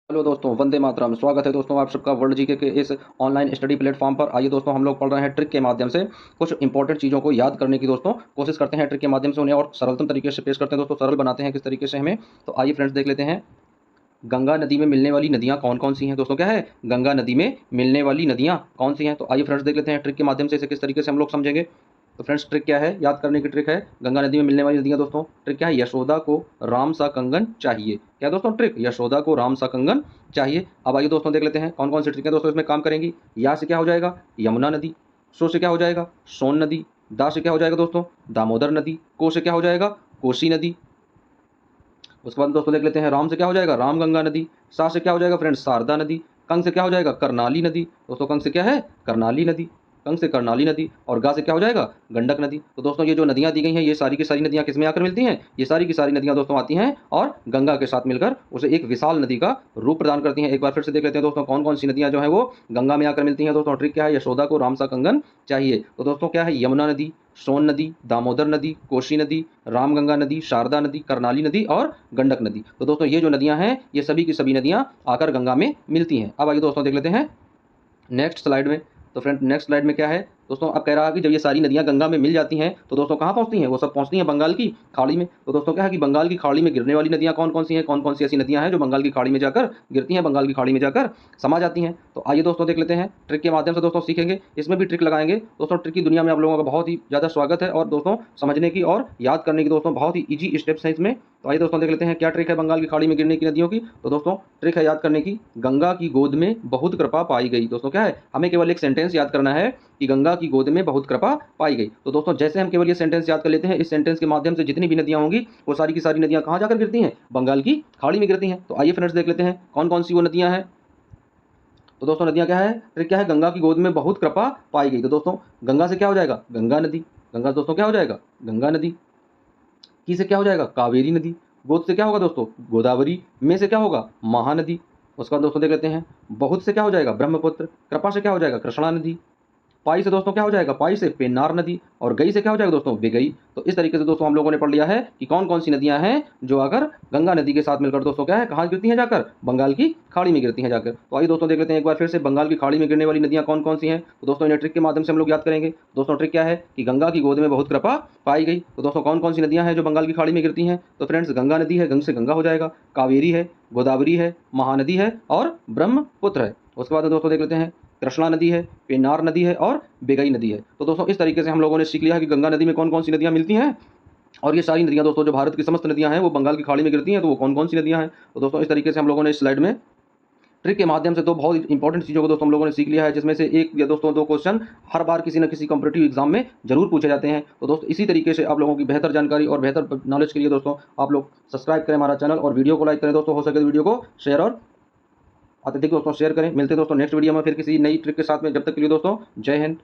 Hello दोस्तों, वंदे मातरम। स्वागत है दोस्तों आप सबका वर्ल्ड जीके के इस ऑनलाइन स्टडी प्लेटफॉर्म पर। आइए दोस्तों, हम लोग पढ़ रहे हैं ट्रिक के माध्यम से कुछ इंपॉर्टेंट चीज़ों को याद करने की दोस्तों कोशिश करते हैं। ट्रिक के माध्यम से उन्हें और सरलतम तरीके से पेश करते हैं दोस्तों, सरल बनाते हैं किस तरीके से हमें। तो आइए फ्रेंड्स देख लेते हैं। गंगा नदी में मिलने वाली नदियाँ कौन कौन सी हैं दोस्तों? क्या है? गंगा नदी में मिलने वाली नदियाँ कौन सी हैं? तो आइए फ्रेंड्स देख लेते हैं ट्रिक के माध्यम से इसे किस तरीके से हम लोग समझेंगे। तो फ्रेंड्स ट्रिक क्या है? याद करने की ट्रिक है गंगा नदी में मिलने वाली नदियाँ दोस्तों। ट्रिक क्या है? यशोदा को राम सा कंगन चाहिए। क्या दोस्तों? ट्रिक यशोदा को राम सा कंगन चाहिए। अब आइए दोस्तों देख लेते हैं कौन कौन सी ट्रिक है दोस्तों इसमें काम करेंगी। या से क्या हो जाएगा? यमुना नदी। सो से क्या हो जाएगा? सोन नदी। दा से क्या हो जाएगा दोस्तों? दामोदर नदी। को से क्या हो जाएगा? कोसी नदी। उसके बाद दोस्तों देख लेते हैं राम से क्या हो जाएगा? रामगंगा नदी। सा से क्या हो जाएगा फ्रेंड्स? शारदा नदी। कंग से क्या हो जाएगा? करनाली नदी। दोस्तों कंग से क्या है? करनाली नदी। कंग से करनाली नदी। और गा से क्या हो जाएगा? गंडक नदी। तो दोस्तों ये जो नदियां दी गई हैं ये सारी की सारी नदियां किसमें आकर मिलती हैं? ये सारी की सारी नदियां दोस्तों आती हैं और गंगा के साथ मिलकर उसे एक विशाल नदी का रूप प्रदान करती हैं। एक बार फिर से देख लेते हैं दोस्तों कौन कौन सी नदियां जो है वो गंगा में आकर मिलती हैं दोस्तों। ट्रिक क्या है? यशोदा को राम सा कंगन चाहिए। तो दोस्तों क्या है? यमुना नदी, सोन नदी, दामोदर नदी, कोसी नदी, रामगंगा नदी, शारदा नदी, करनाली नदी और गंडक नदी। तो दोस्तों ये जो नदियां हैं ये सभी की सभी नदियां आकर गंगा में मिलती हैं। अब आइए दोस्तों देख लेते हैं नेक्स्ट स्लाइड में। तो फ्रेंड नेक्स्ट स्लाइड में क्या है दोस्तों? अब कह रहा है कि जब ये सारी नदियां गंगा में मिल जाती हैं तो दोस्तों कहाँ पहुंचती हैं? वो सब पहुंचती हैं बंगाल की खाड़ी में। तो दोस्तों क्या है कि बंगाल की खाड़ी में गिरने वाली नदियां कौन कौन सी हैं? कौन कौन सी ऐसी नदियां हैं जो बंगाल की खाड़ी में जाकर गिरती हैं, बंगाल की खाड़ी में जाकर समा जाती हैं? तो आइए दोस्तों देख लेते हैं। ट्रिक के माध्यम से दोस्तों सीखेंगे, इसमें भी ट्रिक लगाएंगे दोस्तों। ट्रिक की दुनिया में आप लोगों का बहुत ही ज़्यादा स्वागत है और दोस्तों समझने की और याद करने की दोस्तों बहुत ही ईजी स्टेप्स हैं इसमें। तो आइए दोस्तों देख लेते हैं क्या ट्रिक है बंगाल की खाड़ी में गिरने की नदियों की। तो दोस्तों ट्रिक है याद करने की, गंगा की गोद में बहुत कृपा पाई गई। दोस्तों क्या है? हमें केवल एक सेंटेंस याद करना है कि गंगा की गोद में बहुत कृपा पाई गई। तो दोस्तों जैसे हम केवल ये सेंटेंस याद कर लेते हैं, इस सेंटेंस के माध्यम से जितनी भी नदियां होंगी वो सारी की सारी नदियां कहाँ जाकर गिरती हैं? बंगाल की खाड़ी में गिरती हैं। तो आइए फ्रेंड्स देख लेते हैं कौन कौन सी वो नदियां हैं। तो दोस्तों नदियां क्या है? ट्रिक क्या है? गंगा की गोद में बहुत कृपा पाई गई। तो दोस्तों गंगा से क्या हो जाएगा? गंगा नदी। गंगा से दोस्तों क्या हो जाएगा? गंगा नदी। की से क्या हो जाएगा? कावेरी नदी। गोद से क्या होगा दोस्तों? गोदावरी। में से क्या होगा? महानदी। उसके बाद दोस्तों देख लेते हैं बहुत से क्या हो जाएगा? ब्रह्मपुत्र। कृपा से क्या हो जाएगा? कृष्णा नदी। पाई से दोस्तों क्या हो जाएगा? पाई से पेन्नार नदी। और गई से क्या हो जाएगा दोस्तों? विगई। तो इस तरीके से दोस्तों हम लोगों ने पढ़ लिया है कि कौन कौन सी नदियां हैं जो अगर गंगा नदी के साथ मिलकर दोस्तों क्या है कहाँ गिरती हैं? जाकर बंगाल की खाड़ी में गिरती हैं जाकर। तो आइए दोस्तों देख लेते हैं एक बार फिर से बंगाल की खाड़ी में गिरने वाली नदियां कौन कौन सी हैं। तो दोस्तों इन्हें ट्रिक के माध्यम से हम लोग याद करेंगे। दोस्तों ट्रिक क्या है कि गंगा की गोद में बहुत कृपा पाई गई। तो दोस्तों कौन कौन सी नदियां हैं जो बंगाल की खाड़ी में गिरती हैं? तो फ्रेंड्स गंगा नदी है, गंग से गंगा हो जाएगा, कावेरी है, गोदावरी है, महानदी है और ब्रह्मपुत्र है। उसके बाद दोस्तों देख लेते हैं कृष्णा नदी है, पेन्नार नदी है और बेगई नदी है। तो दोस्तों इस तरीके से हम लोगों ने सीख लिया है कि गंगा नदी में कौन कौन सी नदियां मिलती हैं और ये सारी नदियां दोस्तों जो भारत की समस्त नदियां हैं वो बंगाल की खाड़ी में गिरती हैं। तो वो कौन कौन सी नदियां हैं? तो दोस्तों इस तरीके से हम लोगों ने इस स्लाइड में ट्रिक के माध्यम से तो बहुत इंपॉर्टेंट चीज़ों को दोस्तों हम लोगों ने सीख लिया है, जिसमें से एक या दोस्तों दो क्वेश्चन हर बार किसी न किसी कॉम्पिटिटिव एग्जाम में जरूर पूछे जाते हैं। तो दोस्तों इसी तरीके से आप लोगों की बेहतर जानकारी और बेहतर नॉलेज के लिए दोस्तों आप लोग सब्सक्राइब करें हमारा चैनल और वीडियो को लाइक करें दोस्तों, हो सके तो वीडियो को शेयर और अत्यधिक दोस्तों शेयर करें। मिलते हैं दोस्तों नेक्स्ट वीडियो में फिर किसी नई ट्रिक के साथ में। जब तक के लिए दोस्तों जय हिंद।